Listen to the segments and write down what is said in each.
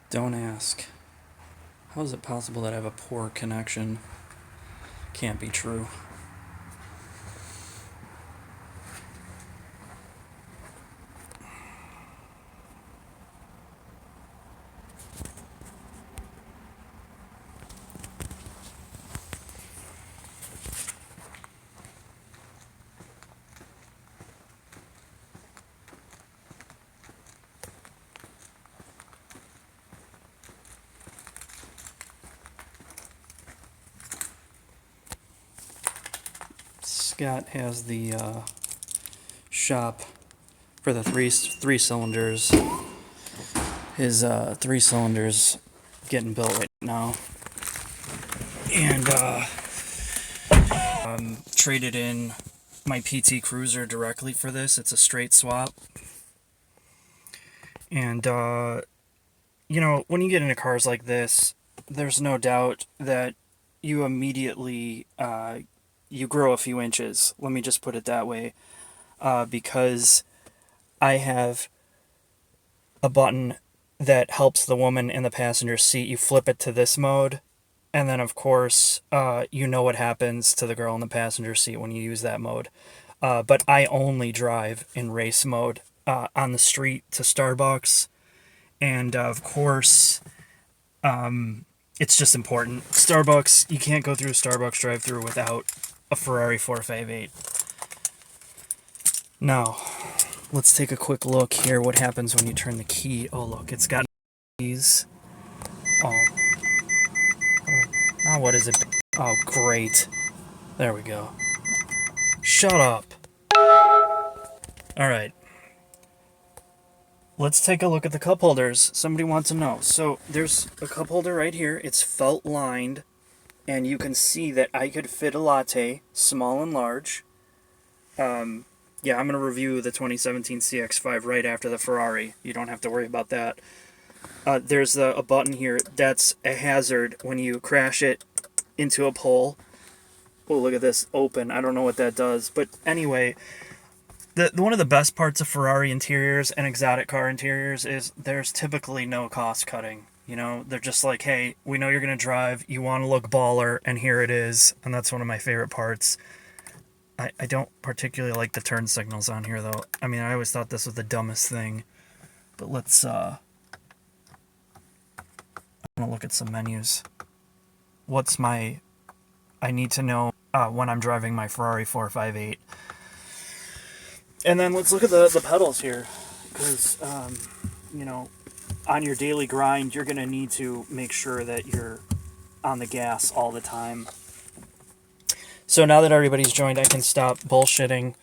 Don't ask. How is it possible that I have a poor connection? Can't be true. Scott has the shop for the three cylinders. His 3 cylinders getting built right now, and traded in my PT Cruiser directly for this. It's a straight swap, and when you get into cars like this, there's no doubt that you immediately you grow a few inches. Let me just put it that way, because I have a button that helps the woman in the passenger seat. You flip it to this mode, and then of course you know what happens to the girl in the passenger seat when you use that mode. But I only drive in race mode on the street to Starbucks, and of course it's just important. Starbucks, you can't go through a Starbucks drive-thru without a Ferrari 458. Now, let's take a quick look here. What happens when you turn the key? Oh, look, it's got keys. Oh. Now what is it? Oh, great. There we go. Shut up. Alright. Let's take a look at the cup holders. Somebody wants to know. So, there's a cup holder right here. It's felt lined. And you can see that I could fit a latte, small and large. Yeah, I'm going to review the 2017 CX-5 right after the Ferrari. You don't have to worry about that. There's a button here. That's a hazard when you crash it into a pole. Oh, look at this. Open. I don't know what that does. But anyway, one of the best parts of Ferrari interiors and exotic car interiors is there's typically no cost cutting. You know, they're just like, hey, we know you're going to drive. You want to look baller, and here it is. And that's one of my favorite parts. I don't particularly like the turn signals on here, though. I mean, I always thought this was the dumbest thing. But let's, I'm going to look at some menus. I need to know when I'm driving my Ferrari 458. And then let's look at the pedals here. Because, on your daily grind, you're going to need to make sure that you're on the gas all the time. So now that everybody's joined, I can stop bullshitting.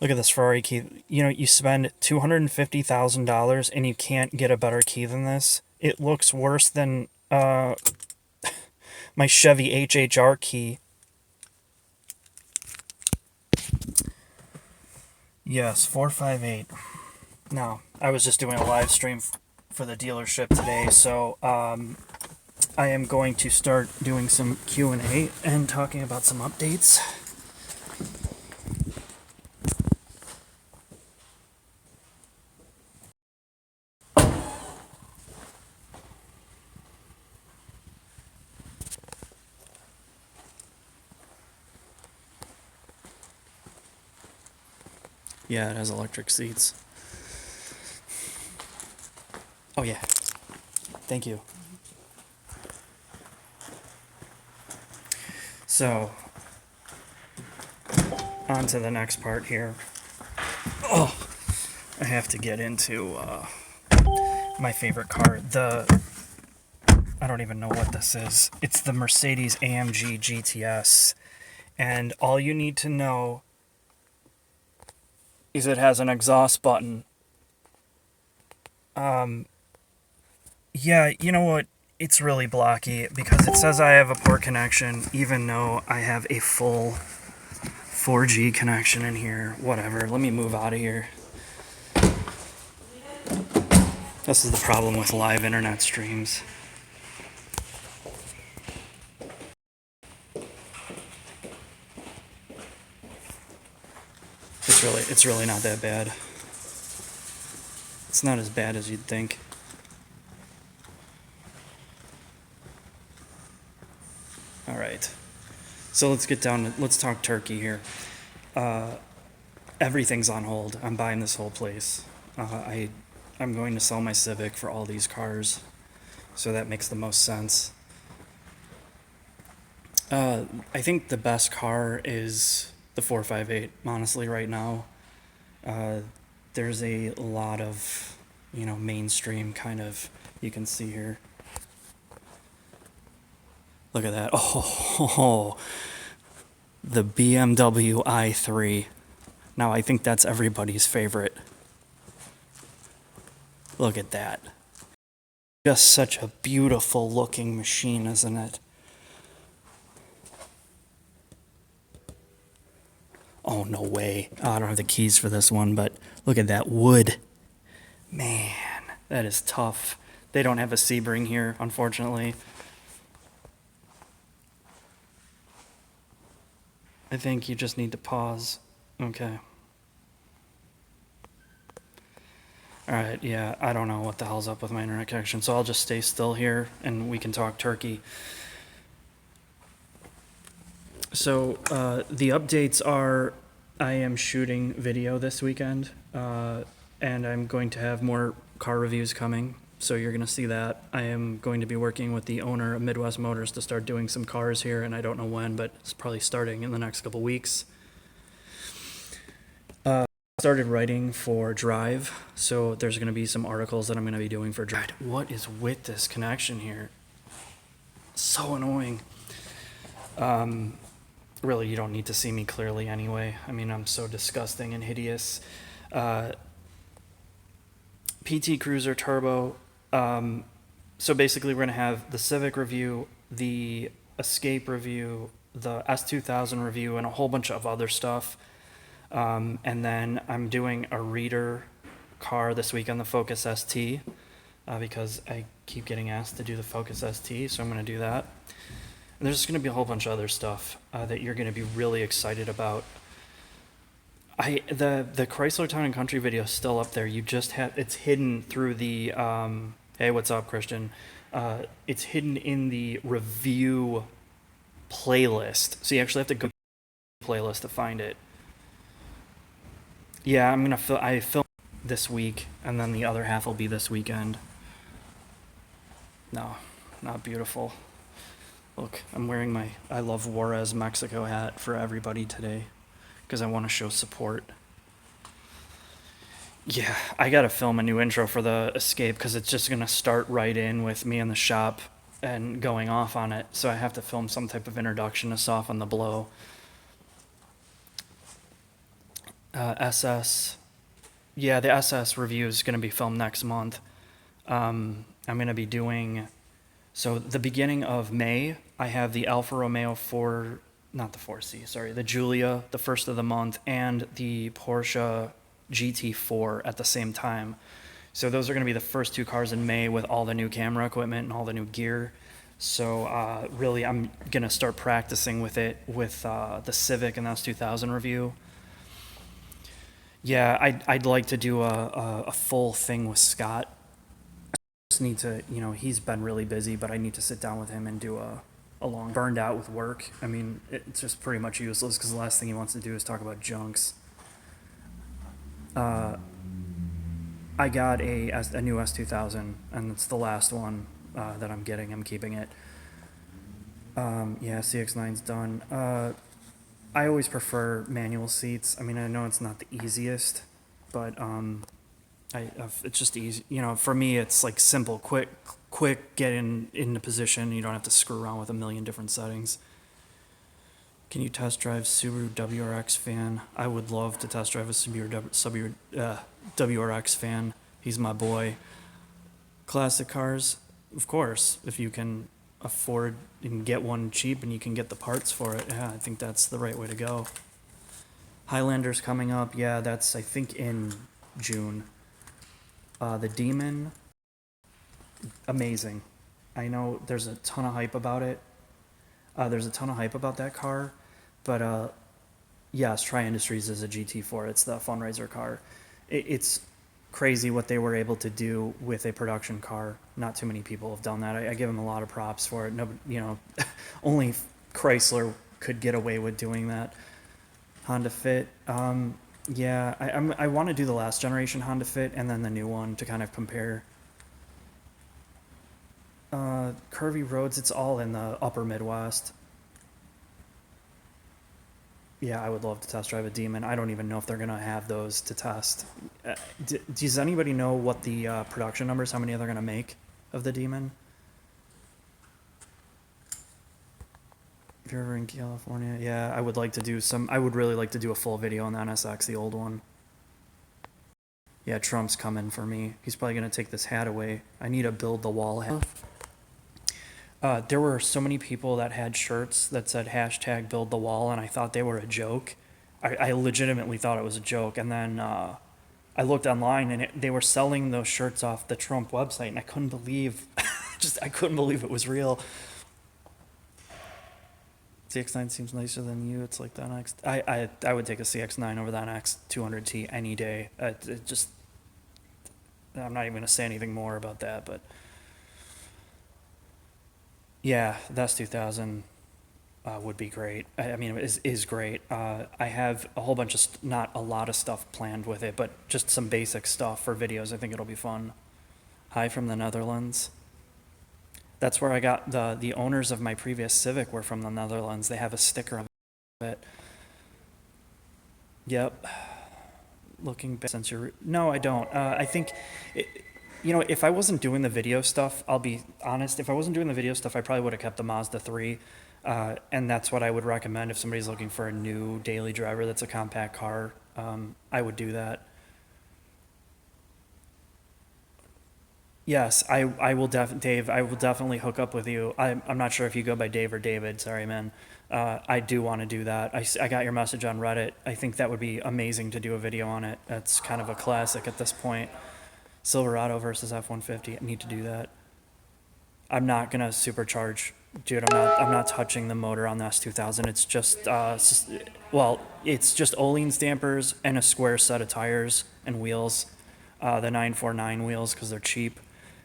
Look at this Ferrari key. You know, you spend $250,000 and you can't get a better key than this. It looks worse than my Chevy HHR key. Yes, 458. Now, I was just doing a live stream for the dealership today, so I am going to start doing some Q&A and talking about some updates. Yeah, it has electric seats. Oh yeah. Thank you. So, on to the next part here. Oh, I have to get into my favorite car. I don't even know what this is. It's the Mercedes AMG GTS. And all you need to know is it has an exhaust button. Yeah, you know what? It's really blocky because it says I have a poor connection, even though I have a full 4G connection in here. Whatever. Let me move out of here. This is the problem with live internet streams. It's really not that bad. It's not as bad as you'd think. All right. So let's get down to, let's talk turkey here. Everything's on hold. I'm buying this whole place. I'm going to sell my Civic for all these cars, so that makes the most sense. I think the best car is the 458. Honestly, right now, uh, there's a lot of, mainstream kind of. You can see here. Look at that. Oh, the BMW i3. Now I think that's everybody's favorite. Look at that. Just such a beautiful looking machine, isn't it? Oh, no way. Oh, I don't have the keys for this one, but look at that wood. Man, that is tough. They don't have a Sebring here, unfortunately. I think you just need to pause. Okay. Alright, yeah, I don't know what the hell's up with my internet connection, so I'll just stay still here and we can talk turkey. So, the updates are I am shooting video this weekend, and I'm going to have more car reviews coming, so you're going to see that. I am going to be working with the owner of Midwest Motors to start doing some cars here, and I don't know when, but it's probably starting in the next couple weeks. Started writing for Drive, so there's going to be some articles that I'm going to be doing for Drive. What is with this connection here? So annoying. Really, you don't need to see me clearly anyway. I mean, I'm so disgusting and hideous. PT Cruiser Turbo. So basically, we're going to have the Civic review, the Escape review, the S2000 review, and a whole bunch of other stuff. And then I'm doing a reader car this week on the Focus ST, because I keep getting asked to do the Focus ST, so I'm going to do that. And there's going to be a whole bunch of other stuff that you're going to be really excited about. The Chrysler Town and Country video is still up there. You just have it's hidden through the hey, what's up, Christian? It's hidden in the review playlist, so you actually have to go to the playlist to find it. Yeah, I film this week, and then the other half will be this weekend. No, not beautiful. Look, I'm wearing my I Love Juarez Mexico hat for everybody today, because I want to show support. Yeah, I gotta film a new intro for the Escape, because it's just gonna start right in with me in the shop and going off on it, so I have to film some type of introduction to soften the blow. SS. Yeah, the SS review is going to be filmed next month. I'm going to be doing. So, the beginning of May, I have the Alfa Romeo 4. Not the 4C, sorry. The Giulia, the first of the month, and the Porsche GT4 at the same time. So, those are going to be the first two cars in May with all the new camera equipment and all the new gear. So, really, I'm going to start practicing with it with the Civic and the S2000 review. Yeah, I'd like to do a full thing with Scott. I just need to, he's been really busy, but I need to sit down with him and do a long burned out with work. I mean, it's just pretty much useless because the last thing he wants to do is talk about junks. I got a new S2000, and it's the last one that I'm getting. I'm keeping it. Yeah, CX-9's done. I always prefer manual seats. I mean, I know it's not the easiest, but it's just easy. For me, it's like simple, quick, get into position. You don't have to screw around with a million different settings. Can you test drive Subaru WRX fan? I would love to test drive a Subaru WRX fan. He's my boy. Classic cars, of course, if you can afford and get one cheap and you can get the parts for it. Yeah, I think that's the right way to go. Highlander's coming up. Yeah, that's, I think, in June. The Demon, amazing. I know there's a ton of hype about it. There's a ton of hype about that car, but yes, Tri Industries is a GT4. It's the fundraiser car. It's crazy what they were able to do with a production car. Not too many people have done that. I give them a lot of props for it. No, only Chrysler could get away with doing that. Honda Fit, yeah, I want to do the last generation Honda Fit and then the new one to kind of compare. Curvy roads, it's all in the upper Midwest. Yeah, I would love to test drive a Demon. I don't even know if they're gonna have those to test. Does anybody know what the production numbers, how many they're gonna make of the Demon? If you're ever in California, yeah, I would like to do some. I would really like to do a full video on the NSX, the old one. Yeah, Trump's coming for me. He's probably gonna take this hat away. I need to build the wall hat. There were so many people that had shirts that said hashtag build the wall, and I thought they were a joke. I legitimately thought it was a joke. And then I looked online, and they were selling those shirts off the Trump website, and I couldn't believe, I couldn't believe it was real. CX-9 seems nicer than you. It's like the NX. I would take a CX-9 over the NX 200T any day. It just, I'm not even going to say anything more about that, but yeah, the S2000 would be great. I mean, it is great. I have a whole bunch of, not a lot of stuff planned with it, but just some basic stuff for videos. I think it'll be fun. Hi from the Netherlands. That's where I got the owners of my previous Civic were from the Netherlands. They have a sticker of it. Yep. Looking back since you're, no, I don't. I think, you know, if I wasn't doing the video stuff, I'll be honest, if I wasn't doing the video stuff, I probably would have kept the Mazda 3. And that's what I would recommend if somebody's looking for a new daily driver that's a compact car. I would do that. Yes, I will Dave, I will definitely hook up with you. I'm not sure if you go by Dave or David. Sorry, man. I do want to do that. I got your message on Reddit. I think that would be amazing to do a video on it. That's kind of a classic at this point. Silverado versus F-150. I need to do that. I'm not gonna supercharge, dude. I'm not touching the motor on the S2000. It's just well, it's just Öhlins dampers and a square set of tires and wheels, the 949 wheels because they're cheap,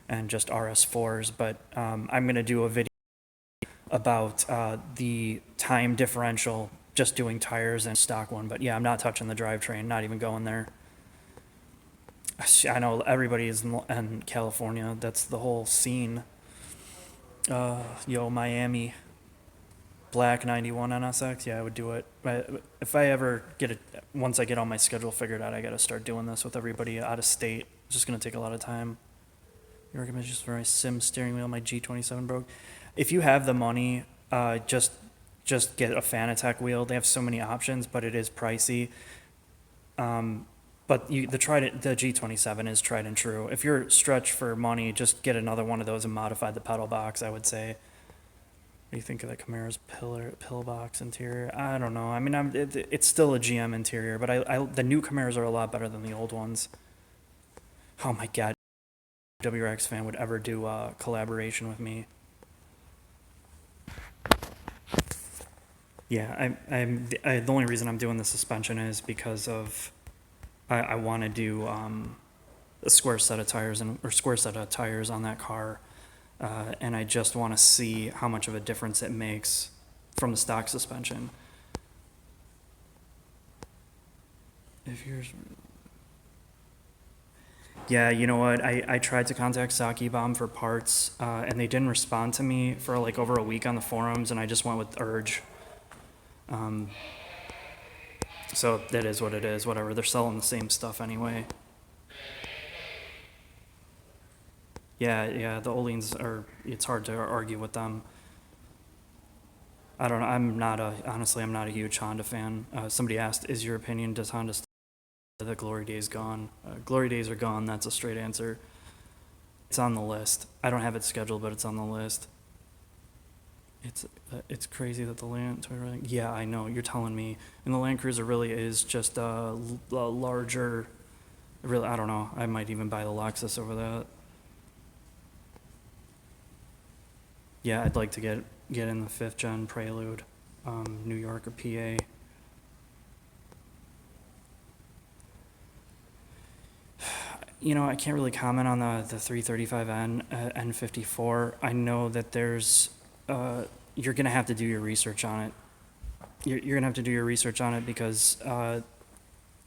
and just RS4s. But I'm gonna do a video about the time differential, just doing tires and stock one. But yeah, I'm not touching the drivetrain. Not even going there. I know everybody is in California. That's the whole scene. Yo, Miami, Black 91 NSX. Yeah, I would do it. If I ever get it, once I get all my schedule figured out, I got to start doing this with everybody out of state. It's just going to take a lot of time. You recommend just for my sim steering wheel? My G27 broke. If you have the money, just get a Fanatec wheel. They have so many options, but it is pricey. But the G27 is tried and true. If you're stretched for money, just get another one of those and modify the pedal box, I would say. What do you think of the Camara's pillbox interior? I don't know. I mean, it's still a GM interior, but the new Camaras are a lot better than the old ones. Oh my God, WRX fan would ever do a collaboration with me. Yeah, the only reason I'm doing the suspension is because of I want to do a square set of tires or square set of tires on that car, and I just want to see how much of a difference it makes from the stock suspension. If yours, yeah, you know what? I tried to contact Saki Bomb for parts, and they didn't respond to me for like over a week on the forums, and I just went with Urge. So that is what it is, whatever. They're selling the same stuff anyway. Yeah, the Öhlins are, it's hard to argue with them. I don't know, honestly, I'm not a huge Honda fan. Somebody asked, is your opinion, does Honda still the glory days gone? Glory days are gone, that's a straight answer. It's on the list. I don't have it scheduled, but it's on the list. It's crazy that the yeah, I know, you're telling me. And the Land Cruiser really is just a larger, really, I don't know, I might even buy the Lexus over that. Yeah, I'd like to get in the 5th gen Prelude, New York or PA. You know, I can't really comment on the 335N N54. I know that there's you're gonna have to do your research on it. You're gonna have to do your research on it because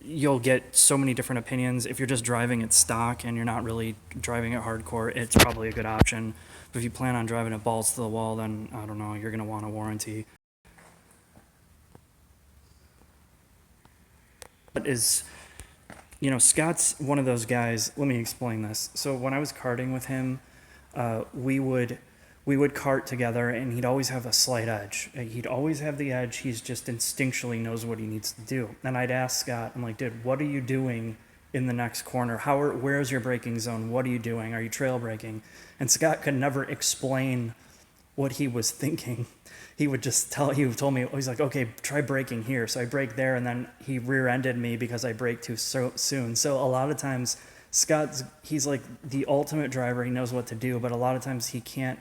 you'll get so many different opinions. If you're just driving it stock and you're not really driving it hardcore, it's probably a good option. But if you plan on driving it balls to the wall, then I don't know, you're gonna want a warranty. But Scott's one of those guys. Let me explain this. So when I was karting with him, we would kart together, and he'd always have a slight edge. He'd always have the edge. He's just instinctually knows what he needs to do. And I'd ask Scott, I'm like, dude, what are you doing in the next corner? Where's your braking zone? What are you doing? Are you trail braking? And Scott could never explain what he was thinking. He would just he told me, he's like, okay, try braking here. So I brake there, and then he rear-ended me because I braked too soon. So a lot of times, he's like the ultimate driver. He knows what to do, but a lot of times he can't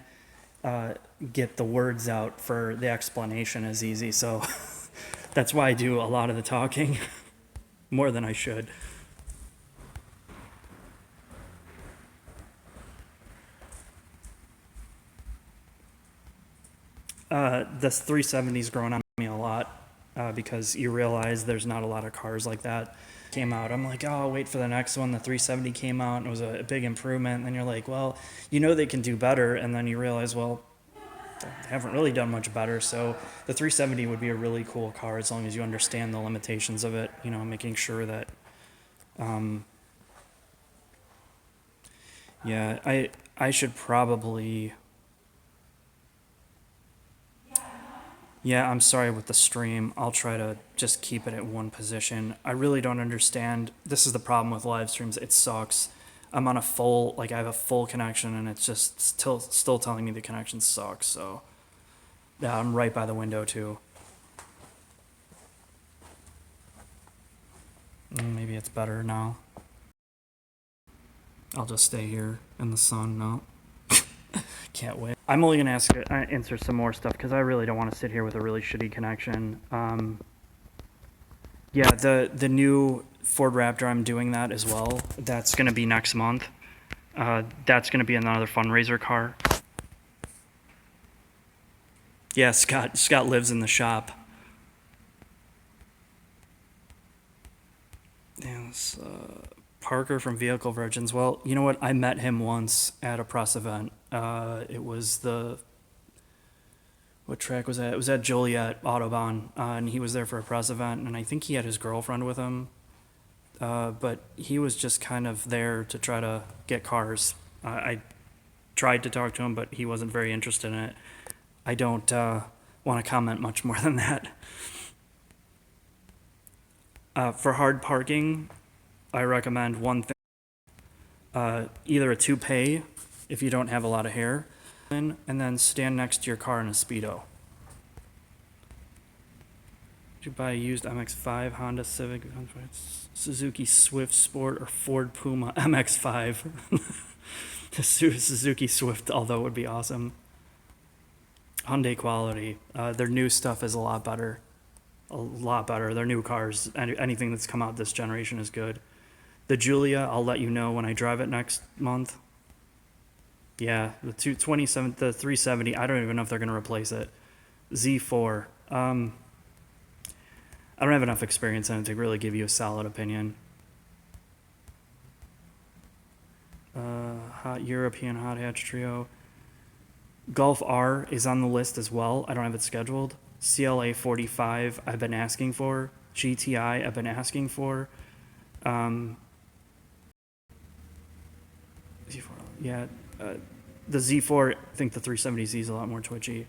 get the words out for the explanation as easy. So that's why I do a lot of the talking, more than I should. This 370's growing on me a lot because you realize there's not a lot of cars like that came out. I'm like, oh, I'll wait for the next one. The 370 came out and it was a big improvement. And then you're like, well, they can do better. And then you realize, well, they haven't really done much better. So the 370 would be a really cool car as long as you understand the limitations of it, making sure that, yeah, I should probably, yeah, I'm sorry with the stream. I'll try to just keep it at one position. I really don't understand. This is the problem with live streams. It sucks. I'm on I have a full connection, and it's just still telling me the connection sucks. So, yeah, I'm right by the window too. Maybe it's better now. I'll just stay here in the sun now. Can't wait. I'm only gonna answer some more stuff because I really don't want to sit here with a really shitty connection. Yeah, the new Ford Raptor, I'm doing that as well. That's gonna be next month. That's gonna be another fundraiser car. Yeah, Scott lives in the shop. Yeah, Parker from Vehicle Virgins. Well, you know what? I met him once at a press event. It was what track was that? It was at Joliet Autobahn, and he was there for a press event, and I think he had his girlfriend with him. But he was just kind of there to try to get cars. I tried to talk to him, but he wasn't very interested in it. I don't want to comment much more than that. For hard parking, I recommend one thing. Either a toupee, if you don't have a lot of hair, and then stand next to your car in a Speedo. Did you buy a used MX-5, Honda Civic, Suzuki Swift Sport, or Ford Puma MX-5? The Suzuki Swift, although it would be awesome. Hyundai quality. Their new stuff is a lot better. A lot better. Their new cars, anything that's come out this generation is good. The Giulia, I'll let you know when I drive it next month. Yeah, the 370, I don't even know if they're going to replace it. Z4. I don't have enough experience in it to really give you a solid opinion. Hot European Hot Hatch Trio. Golf R is on the list as well. I don't have it scheduled. CLA 45 I've been asking for. GTI I've been asking for. Z4, yeah. The Z4, I think the 370Z is a lot more twitchy.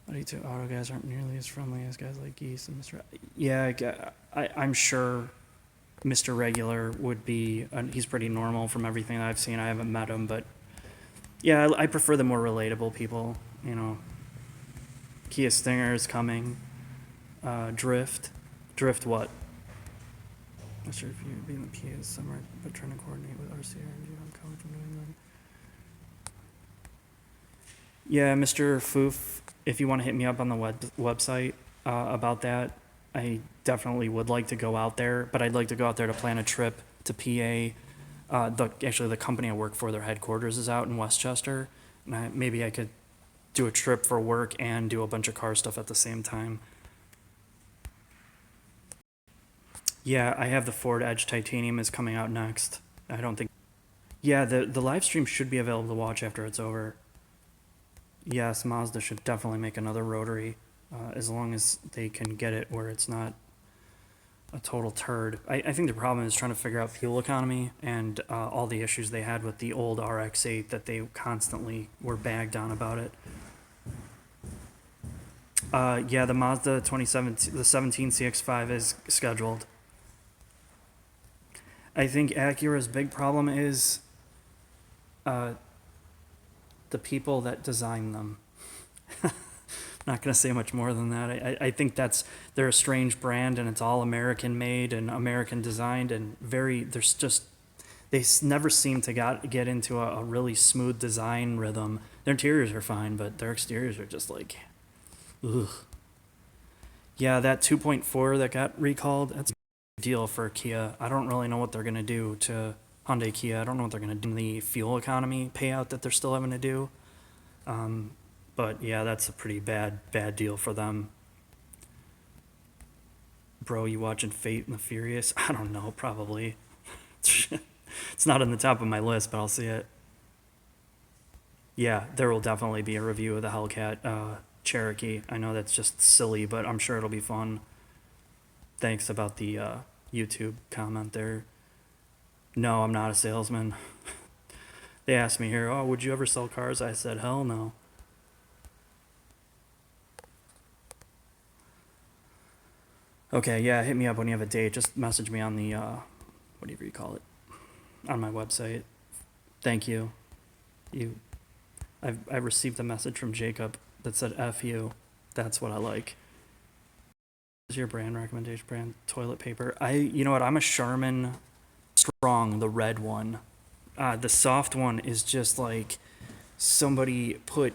Auto guys aren't nearly as friendly as guys like Geese and Mr. Yeah, I'm sure Mr. Regular would be, he's pretty normal from everything that I've seen. I haven't met him, but yeah, I prefer the more relatable people, Kia Stinger is coming. Drift what? Not sure if you'd be in the PA this summer, but trying to coordinate with RCR and GM College from New England. Yeah, Mr. Foof, if you want to hit me up on the website about that, I definitely would like to go out there, but I'd like to go out there to plan a trip to PA. Actually, the company I work for, their headquarters is out in Westchester. And maybe I could do a trip for work and do a bunch of car stuff at the same time. Yeah, I have the Ford Edge Titanium is coming out next. I don't think. Yeah, the live stream should be available to watch after it's over. Yes, Mazda should definitely make another rotary, as long as they can get it where it's not a total turd. I think the problem is trying to figure out fuel economy and all the issues they had with the old RX-8 that they constantly were bagged on about it. Yeah, the Mazda 2017, the 17 CX-5 is scheduled. I think Acura's big problem is the people that design them. Not going to say much more than that. I think they're a strange brand, and it's all American made and American designed, and there's just, they never seem to get into a really smooth design rhythm. Their interiors are fine, but their exteriors are just like, ugh. Yeah, that 2.4 that got recalled, that's a big deal for Kia. I don't really know what they're going to do to Hyundai Kia. I don't know what they're going to do in the fuel economy payout that they're still having to do. But yeah, that's a pretty bad deal for them. Bro, you watching Fate and the Furious? I don't know, probably. It's not on the top of my list, but I'll see it. Yeah, there will definitely be a review of the Hellcat Cherokee. I know that's just silly, but I'm sure it'll be fun. Thanks about the YouTube comment there. No, I'm not a salesman. They asked me here, oh, would you ever sell cars? I said, hell no. Okay, yeah, hit me up when you have a date. Just message me on the, whatever you call it, on my website. Thank you. I've received a message from Jacob that said F you. That's what I like. What is your brand recommendation? Brand toilet paper. You know what? I'm a Charmin Strong, the red one. The soft one is just like somebody put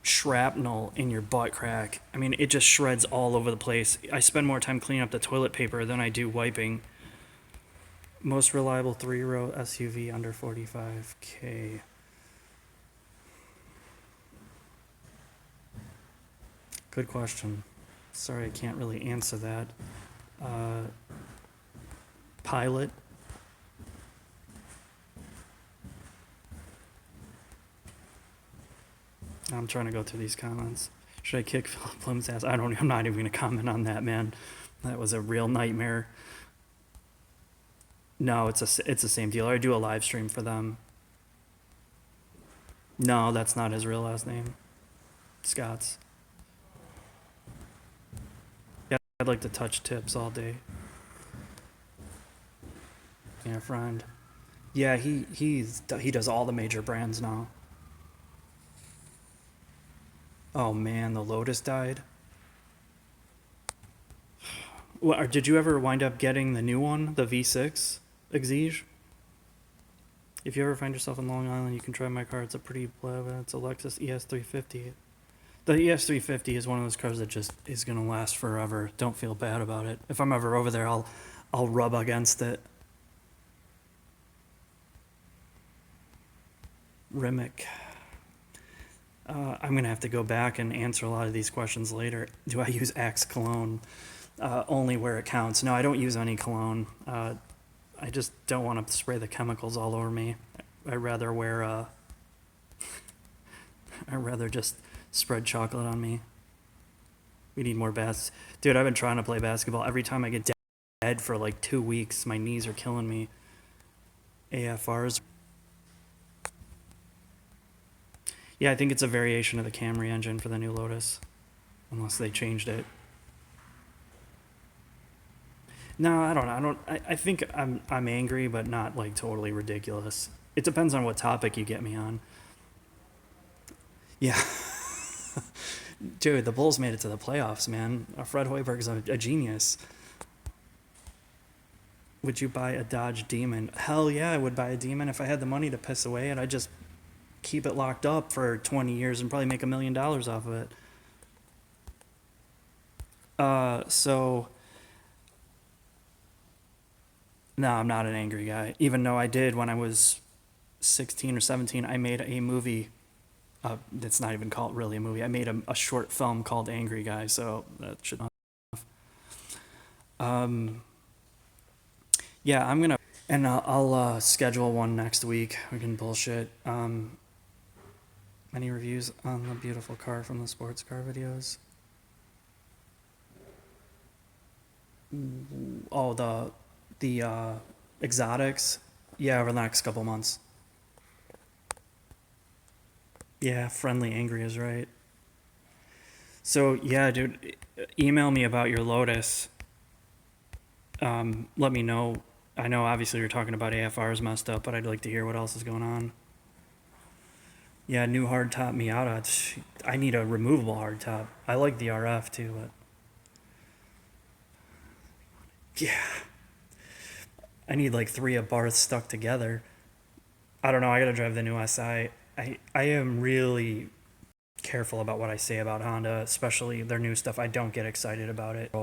shrapnel in your butt crack. I mean, it just shreds all over the place. I spend more time cleaning up the toilet paper than I do wiping. Most reliable 3-row SUV under 45K. Good question. Sorry, I can't really answer that. Pilot. I'm trying to go through these comments. Should I kick Philip Plum's ass? I'm not even going to comment on that, man. That was a real nightmare. No, it's the same deal. I do a live stream for them. No, that's not his real last name. Scott's. Yeah, I'd like to touch tips all day. Yeah, friend. Yeah, he does all the major brands now. Oh man, the Lotus died. Well, did you ever wind up getting the new one, the V6 Exige? If you ever find yourself in Long Island, you can try my car. It's a pretty blab. It's a Lexus ES350. The ES350 is one of those cars that just is gonna last forever. Don't feel bad about it. If I'm ever over there, I'll rub against it. Rimic. I'm going to have to go back and answer a lot of these questions later. Do I use Axe cologne? Only where it counts. No, I don't use any cologne. I just don't want to spray the chemicals all over me. I'd rather wear, I'd rather just spread chocolate on me. We need more Dude, I've been trying to play basketball. Every time I get dead for like 2 weeks, my knees are killing me. AFRs. Yeah, I think it's a variation of the Camry engine for the new Lotus, unless they changed it. No, I don't know. I think I'm angry, but not like totally ridiculous. It depends on what topic you get me on. Yeah. Dude, the Bulls made it to the playoffs, man. Fred Hoiberg's a genius. Would you buy a Dodge Demon? Hell yeah, I would buy a Demon if I had the money to piss away, and I just keep it locked up for 20 years and probably make $1 million off of it. So no, I'm not an angry guy. Even though I did when I was 16 or 17, I made a movie It's not even called really a movie. I made a short film called Angry Guy, so that should. Um, yeah, I'm gonna, and I'll schedule one next week. We can bullshit. Any reviews on the beautiful car from the sports car videos? Oh, the exotics. Yeah, over the next couple months. Yeah, friendly angry is right. So yeah, dude, email me about your Lotus. Let me know. I know obviously you're talking about AFR is messed up, but I'd like to hear what else is going on. Yeah, new hardtop Miata. I need a removable hardtop. I like the RF too, but yeah, I need like three of Barth stuck together. I don't know. I gotta drive the new SI. I am really careful about what I say about Honda, especially their new stuff. I don't get excited about it.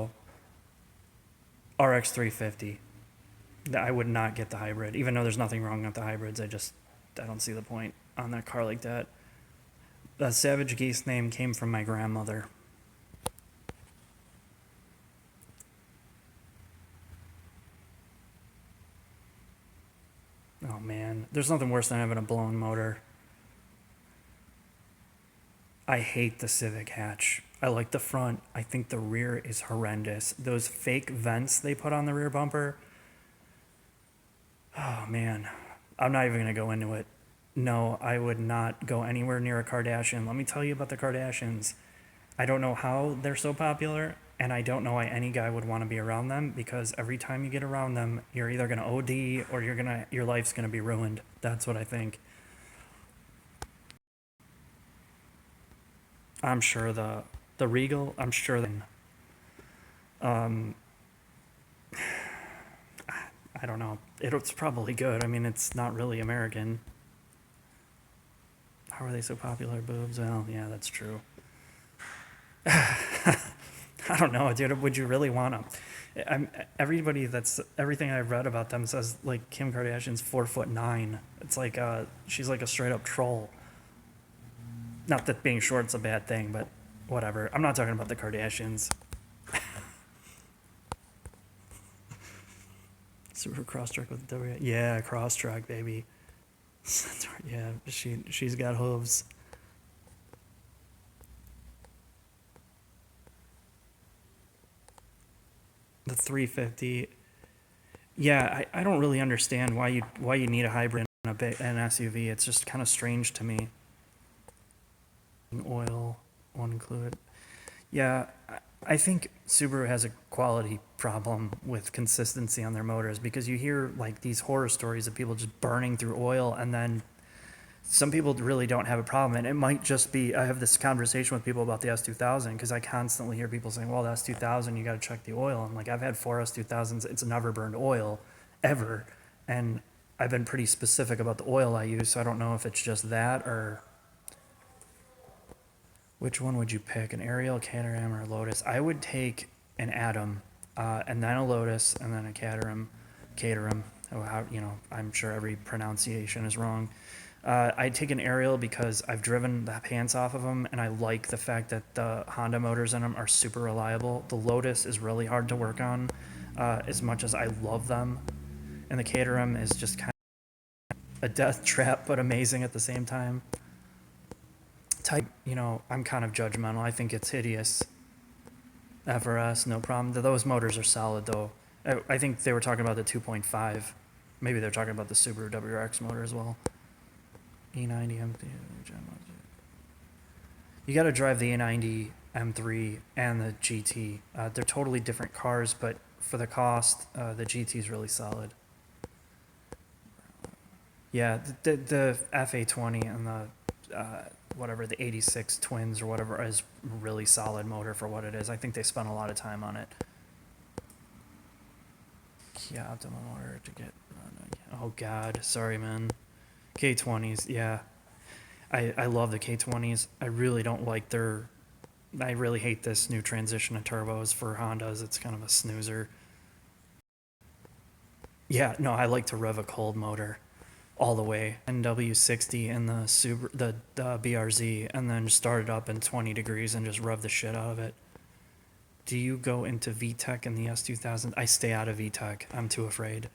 RX 350. I would not get the hybrid, even though there's nothing wrong with the hybrids. I don't see the point on that car like that. The Savage Geese name came from my grandmother. Oh man, there's nothing worse than having a blown motor. I hate the Civic hatch. I like the front. I think the rear is horrendous. Those fake vents they put on the rear bumper. Oh man, I'm not even gonna go into it. No, I would not go anywhere near a Kardashian. Let me tell you about the Kardashians. I don't know how they're so popular, and I don't know why any guy would want to be around them because every time you get around them, you're either gonna OD or your life's gonna be ruined. That's what I think. I'm sure the Regal. I'm sure. Um, I don't know. It's probably good. I mean, it's not really American. How are they so popular? Boobs. Well, yeah, that's true. I don't know, dude. Would you really want them? Everything I've read about them says like Kim Kardashian's 4'9". It's like she's like a straight up troll. Not that being short's a bad thing, but whatever. I'm not talking about the Kardashians. Super cross-track with W. Yeah, cross-track, baby. Yeah, she's got hooves. The 350. Yeah, I don't really understand why you need a hybrid in an SUV. It's just kind of strange to me. Oil won't include. Yeah, I think Subaru has a quality problem with consistency on their motors because you hear like these horror stories of people just burning through oil, and then some people really don't have a problem. And it might just be I have this conversation with people about the S2000 because I constantly hear people saying, well, the S2000, you got to check the oil. I'm like, I've had 4 S2000s, it's never burned oil ever. And I've been pretty specific about the oil I use, so I don't know if it's just that or which one would you pick, an Ariel, Caterham, or a Lotus? I would take an Atom, and then a Lotus, and then a Caterham. Oh, I'm sure every pronunciation is wrong. I'd take an Ariel because I've driven the pants off of them, and I like the fact that the Honda motors in them are super reliable. The Lotus is really hard to work on, as much as I love them, and the Caterham is just kind of a death trap, but amazing at the same time. I'm kind of judgmental. I think it's hideous. FRS, no problem. Those motors are solid though. I think they were talking about the 2.5. Maybe they're talking about the Subaru WRX motor as well. E90 M3. You got to drive the E90 M3 and the GT. They're totally different cars, but for the cost, the GT is really solid. Yeah, the FA20 and the whatever the 86 Twins or whatever is really solid motor for what it is. I think they spent a lot of time on it. Kia Optima motor to get. Oh God, sorry man. K20s, yeah. I love the K20s. I really don't like their. I really hate this new transition of turbos for Hondas. It's kind of a snoozer. Yeah, no, I like to rev a cold motor. all the way, NW60 and the BRZ, and then start it up in 20 degrees and just rev the shit out of it. Do you go into Vtec in the S2000? I stay out of Vtec. I'm too afraid.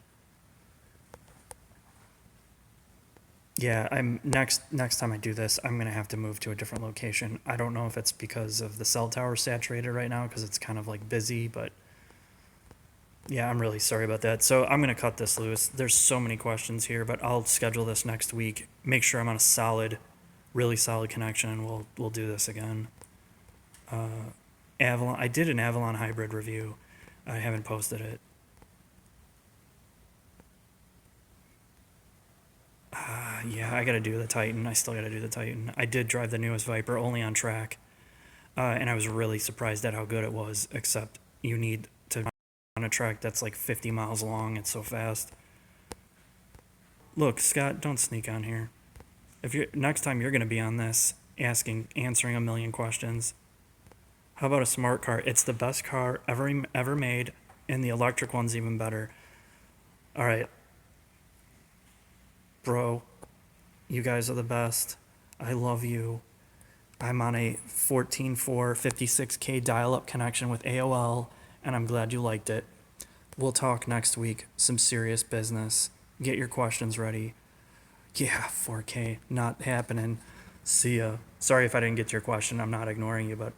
Yeah, I'm next time I do this, I'm gonna have to move to a different location. I don't know if it's because of the cell tower saturated right now because it's kind of like busy, but yeah, I'm really sorry about that. So I'm gonna cut this loose. There's so many questions here, but I'll schedule this next week. Make sure I'm on a solid, really solid connection, and we'll do this again. Avalon. I did an Avalon hybrid review. I haven't posted it. Yeah, I gotta do the Titan. I still gotta do the Titan. I did drive the newest Viper only on track, and I was really surprised at how good it was. Except you need to on a track that's like 50 miles long. It's so fast. Look, Scott, don't sneak on here. If you're next time you're gonna be on this, answering a million questions. How about a smart car? It's the best car ever made, and the electric one's even better. All right, bro. You guys are the best. I love you. I'm on a 14.4 56K dial-up connection with AOL, and I'm glad you liked it. We'll talk next week. Some serious business. Get your questions ready. Yeah, 4K. Not happening. See ya. Sorry if I didn't get to your question. I'm not ignoring you, but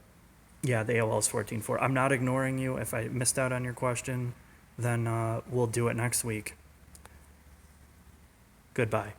yeah, the AOL is 14.4. I'm not ignoring you. If I missed out on your question, then we'll do it next week. Goodbye.